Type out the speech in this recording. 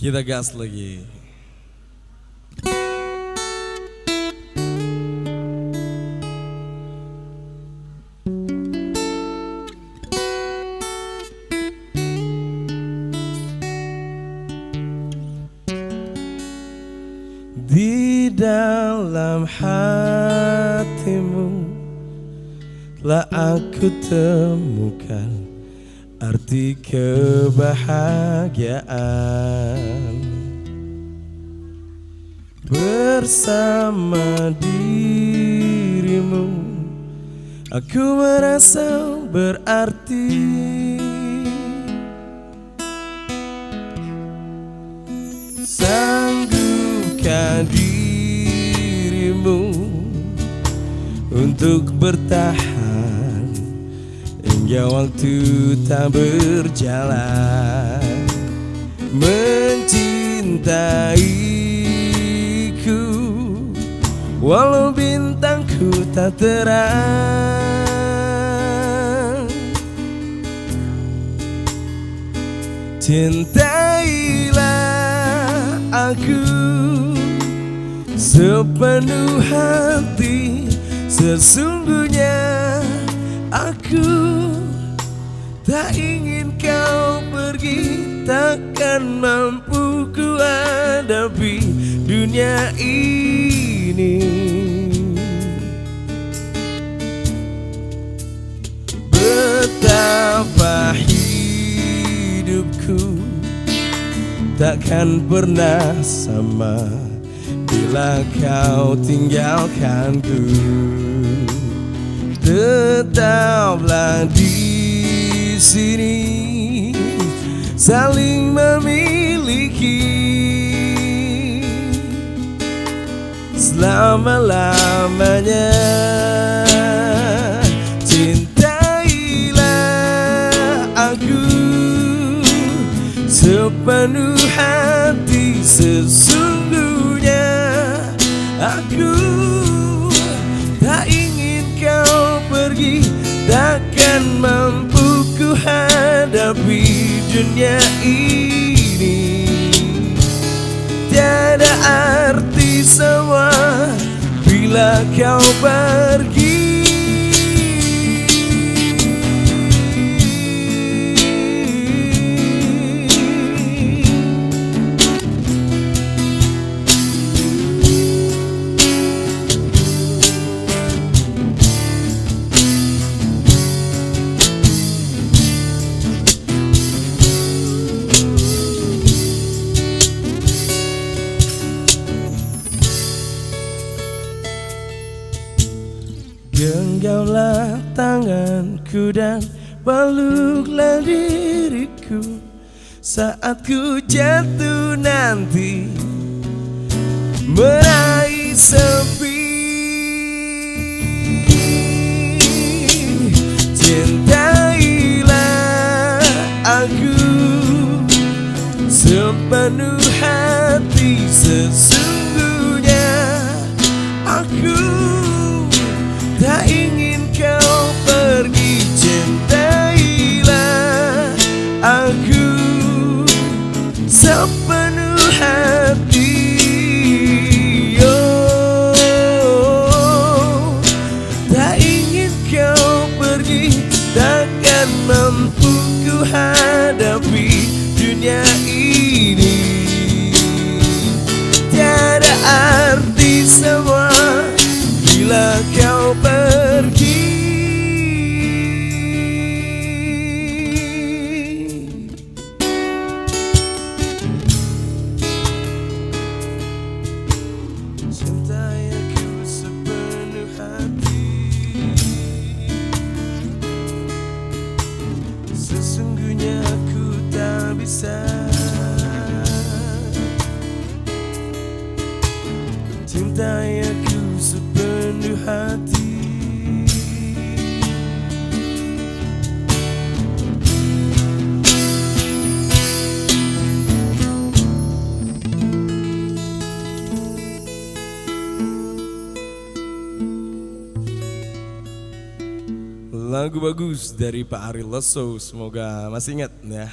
Kita gas lagi. Di dalam hatimu telah aku temukan arti kebahagiaan. Bersama dirimu aku merasa berarti. Sanggupkah dirimu untuk bertahan hingga waktu tak berjalan, mencintaiku walau bintangku tak terang. Cintailah aku sepenuh hati, sesungguhnya aku tak ingin kau pergi, takkan mampu ku hadapi dunia ini. Betapa hidupku takkan pernah sama bila kau tinggalkanku. Tetaplah di sini saling memiliki selama-lamanya. Cintailah aku sepenuh hati, sesungguhnya aku tak ingin kau pergi, takkan mampu ku hadapi dunia ini. Tiada arti semua bila kau pergi. Genggamlah tanganku dan peluklah diriku saat ku jatuh nanti meraih sepi. Cintailah aku sepenuh hati, sesungguhnya aku tak ingin kau pergi. Cintailah aku sepenuh hati. Oh, tak ingin kau pergi, takkan mampu ku hadapi dunia ini. Tiada arti semua bila kau pergi. Cintai aku sepenuh hati, sesungguhnya aku tak bisa. Cintai aku sepenuh hati. Lagu bagus dari Pak Ari Lesso, semoga masih ingat ya.